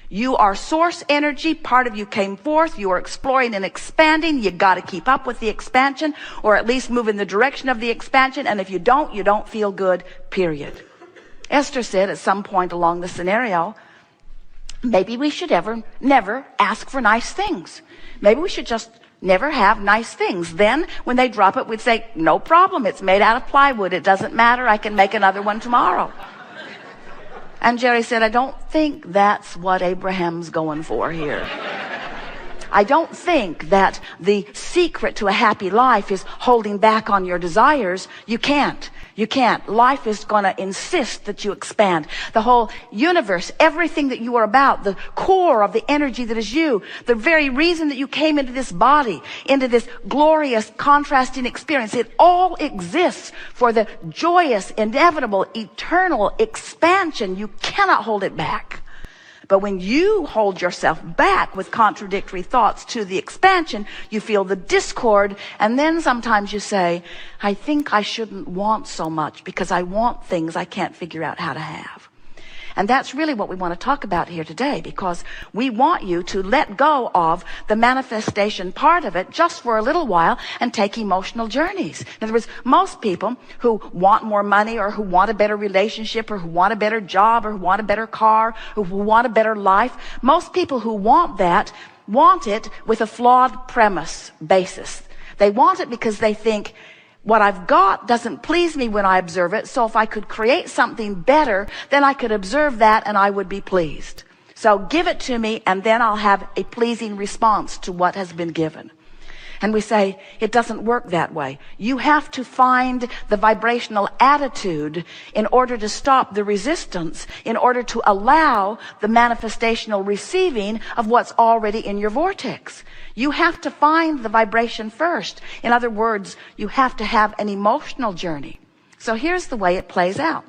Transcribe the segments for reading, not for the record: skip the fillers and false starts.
You are source energy. Part of you came forth. You are exploring and expanding. You got to keep up with the expansion, or at least move in the direction of the expansion. And if you don't feel good, period. Esther said at some point along the scenario, maybe we should never ask for nice things. Maybe we should just never have nice things. Then when they drop it, we'd say, no problem. It's made out of plywood. It doesn't matter. I can make another one tomorrow. And Jerry said, I don't think that's what Abraham's going for here. I don't think that the secret to a happy life is holding back on your desires. You can't. Life is going to insist that you expand. The whole universe, everything that you are about, the core of the energy that is you, the very reason that you came into this body, into this glorious contrasting experience, it all exists for the joyous, inevitable, eternal expansion. You cannot hold it back. But when you hold yourself back with contradictory thoughts to the expansion, you feel the discord, and then sometimes you say, I think I shouldn't want so much because I want things I can't figure out how to have. And that's really what we want to talk about here today, because we want you to let go of the manifestation part of it just for a little while and take emotional journeys. In other words, most people who want more money, or who want a better relationship, or who want a better job, or who want a better car, or who want a better life, most people who want that want it with a flawed premise basis. They want it because they think, what I've got doesn't please me when I observe it, so if I could create something better, then I could observe that and I would be pleased. So give it to me, and then I'll have a pleasing response to what has been given. And we say, it doesn't work that way. You have to find the vibrational attitude in order to stop the resistance, in order to allow the manifestational receiving of what's already in your vortex. You have to find the vibration first. In other words, you have to have an emotional journey. So here's the way it plays out.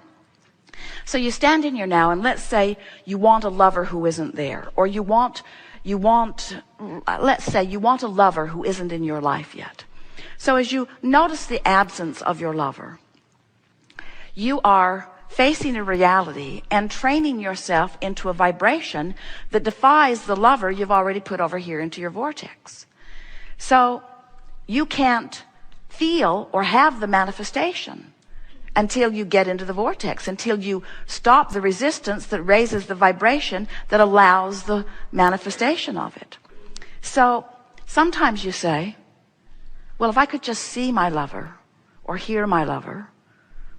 So you stand in here now, and let's say you want a lover who isn't there, or let's say you want a lover who isn't in your life yet. So as you notice the absence of your lover, you are facing a reality and training yourself into a vibration that defies the lover you've already put over here into your vortex. So you can't feel or have the manifestation until you get into the vortex, until you stop the resistance that raises the vibration that allows the manifestation of it. So sometimes you say, well, if I could just see my lover, or hear my lover,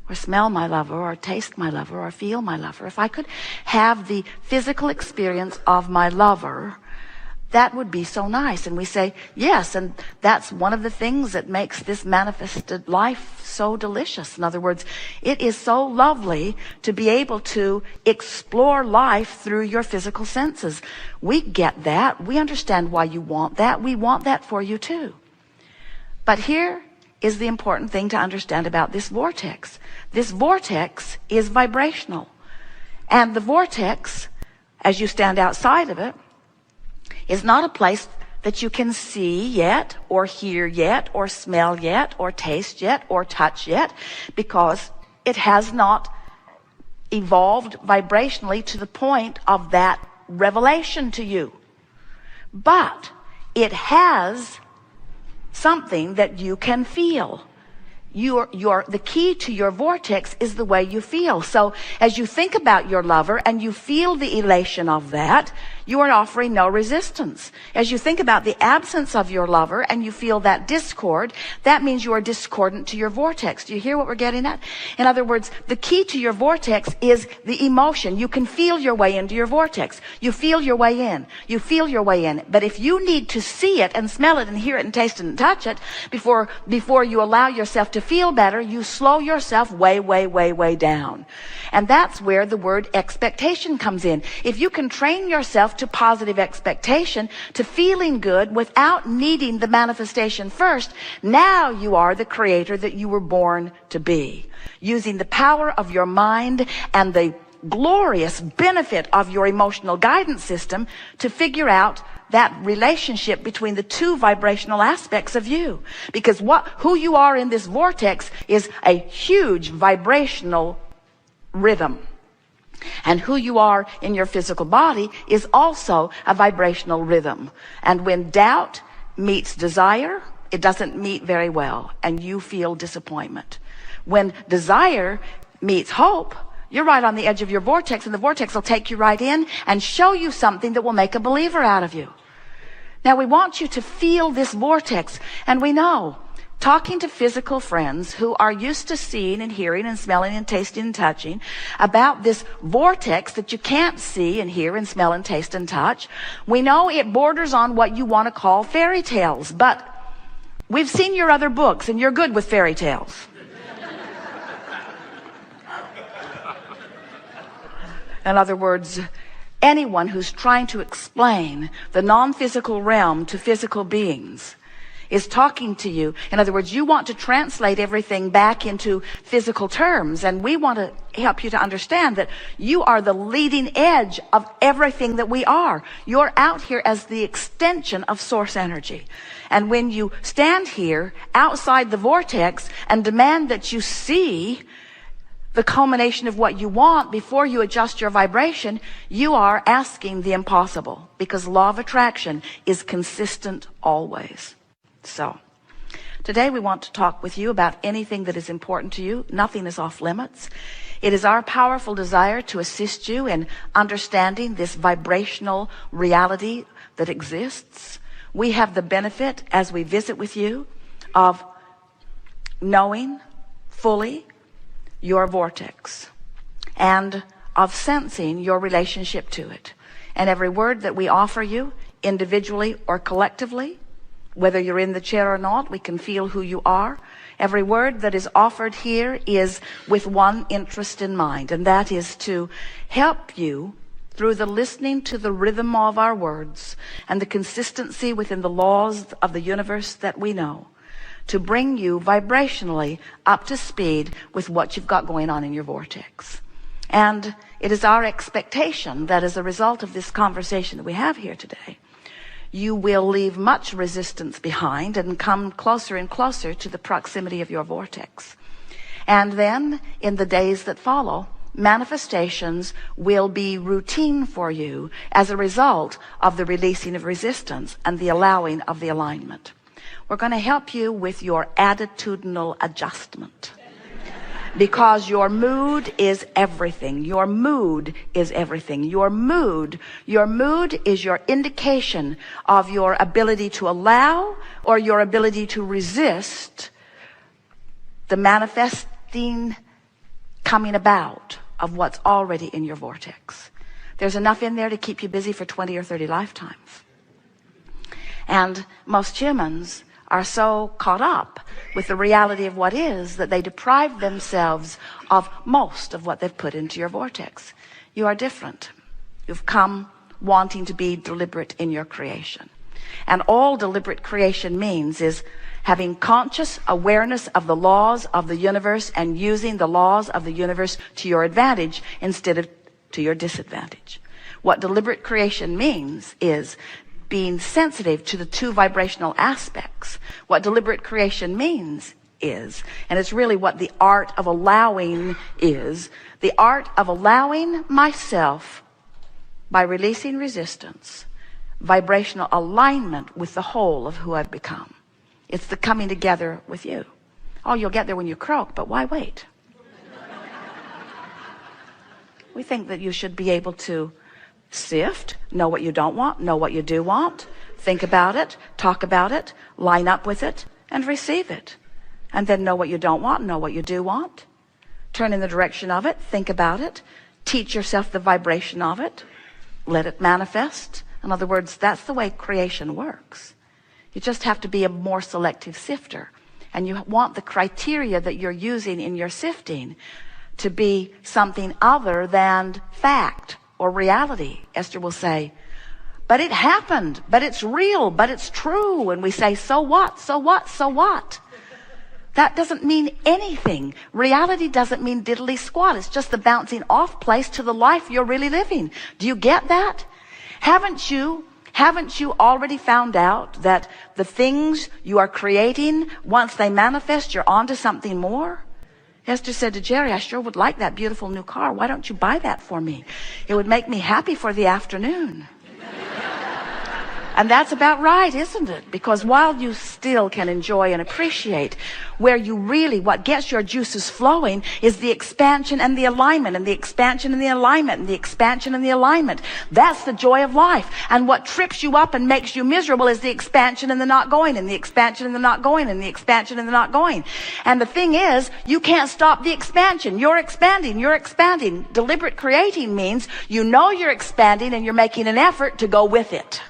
or smell my lover, or taste my lover, or feel my lover, if I could have the physical experience of my lover, that would be so nice. And we say, yes, and that's one of the things that makes this manifested life so delicious. In other words, it is so lovely to be able to explore life through your physical senses. We get that. We understand why you want that. We want that for you too. But here is the important thing to understand about this vortex. This vortex is vibrational. And the vortex, as you stand outside of it, is not a place that you can see yet, or hear yet, or smell yet, or taste yet, or touch yet, because it has not evolved vibrationally to the point of that revelation to you. But it has something that you can feel. The key to your vortex is the way you feel. So as you think about your lover and you feel the elation of that, you are offering no resistance. As you think about the absence of your lover and you feel that discord, that means you are discordant to your vortex. Do you hear what we're getting at? In other words, the key to your vortex is the emotion. You can feel your way into your vortex. You feel your way in. You feel your way in. But if you need to see it and smell it and hear it and taste it and touch it before you allow yourself to feel better, you slow yourself way down. And that's where the word expectation comes in. If you can train yourself to positive expectation, to feeling good without needing the manifestation first, now you are the creator that you were born to be. Using the power of your mind and the glorious benefit of your emotional guidance system to figure out that relationship between the two vibrational aspects of you. Because who you are in this vortex is a huge vibrational rhythm. And who you are in your physical body is also a vibrational rhythm. And when doubt meets desire, it doesn't meet very well, and you feel disappointment. When desire meets hope, you're right on the edge of your vortex, and the vortex will take you right in and show you something that will make a believer out of you. Now, we want you to feel this vortex, and we know, talking to physical friends who are used to seeing and hearing and smelling and tasting and touching about this vortex that you can't see and hear and smell and taste and touch, we know it borders on what you want to call fairy tales, but we've seen your other books, and you're good with fairy tales. In other words, anyone who's trying to explain the non-physical realm to physical beings is talking to you. In other words, you want to translate everything back into physical terms, and we want to help you to understand that you are the leading edge of everything that we are. You're out here as the extension of source energy. And when you stand here outside the vortex and demand that you see the culmination of what you want before you adjust your vibration, you are asking the impossible, because law of attraction is consistent always. So, today we want to talk with you about anything that is important to you. Nothing is off limits. It is our powerful desire to assist you in understanding this vibrational reality that exists. We have the benefit, as we visit with you, of knowing fully your vortex and of sensing your relationship to it. And every word that we offer you, individually or collectively, whether you're in the chair or not, we can feel who you are. Every word that is offered here is with one interest in mind, and that is to help you through the listening to the rhythm of our words and the consistency within the laws of the universe that we know, to bring you vibrationally up to speed with what you've got going on in your vortex. And it is our expectation that as a result of this conversation that we have here today, you will leave much resistance behind and come closer and closer to the proximity of your vortex. And then, in the days that follow, manifestations will be routine for you as a result of the releasing of resistance and the allowing of the alignment. We're going to help you with your attitudinal adjustment, because your mood is everything. Your mood is everything. Your mood is your indication of your ability to allow or your ability to resist the manifesting coming about of what's already in your vortex. There's enough in there to keep you busy for 20 or 30 lifetimes. And most humans are so caught up with the reality of what is that they deprive themselves of most of what they've put into your vortex. You are different. You've come wanting to be deliberate in your creation. And all deliberate creation means is having conscious awareness of the laws of the universe and using the laws of the universe to your advantage instead of to your disadvantage. What deliberate creation means is being sensitive to the two vibrational aspects. What deliberate creation means is, and it's really what the art of allowing is, the art of allowing myself by releasing resistance, vibrational alignment with the whole of who I've become. It's the coming together with you. Oh, you'll get there when you croak, but why wait? We think that you should be able to sift, know what you don't want, know what you do want, think about it, talk about it, line up with it, and receive it. And then know what you don't want, know what you do want, turn in the direction of it, think about it, teach yourself the vibration of it, let it manifest. In other words, that's the way creation works. You just have to be a more selective sifter. And you want the criteria that you're using in your sifting to be something other than fact or reality. Esther will say, but it happened, but it's real, but it's true. And we say, so what, so what, so what? That doesn't mean anything. Reality doesn't mean diddly squat. It's just the bouncing off place to the life you're really living. Do you get that? Haven't you already found out that the things you are creating, once they manifest, you're onto something more? Esther said to Jerry, I sure would like that beautiful new car. Why don't you buy that for me? It would make me happy for the afternoon. And that's about right, isn't it? Because while you still can enjoy and appreciate, where you really, what gets your juices flowing is the expansion and the alignment, and the expansion and the alignment, and the expansion and the alignment. That's the joy of life. And what trips you up and makes you miserable is the expansion and the not going, and the expansion and the not going, and the expansion and the not going. And the thing is, you can't stop the expansion. You're expanding, you're expanding. Deliberate creating means you know you're expanding and you're making an effort to go with it.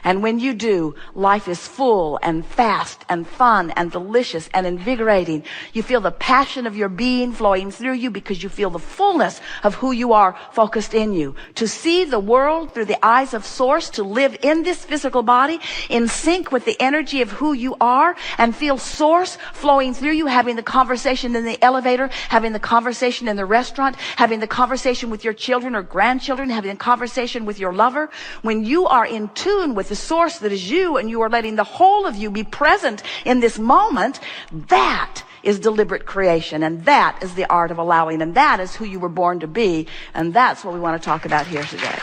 And when you do, life is full and fast and fun and delicious and invigorating. You feel the passion of your being flowing through you because you feel the fullness of who you are focused in you. To see the world through the eyes of Source, to live in this physical body in sync with the energy of who you are, and feel Source flowing through you, having the conversation in the elevator, having the conversation in the restaurant, having the conversation with your children or grandchildren, having a conversation with your lover. When you are in tune with the Source that is you, and you are letting the whole of you be present in this moment, that is deliberate creation, and that is the art of allowing, and that is who you were born to be, and that's what we want to talk about here today.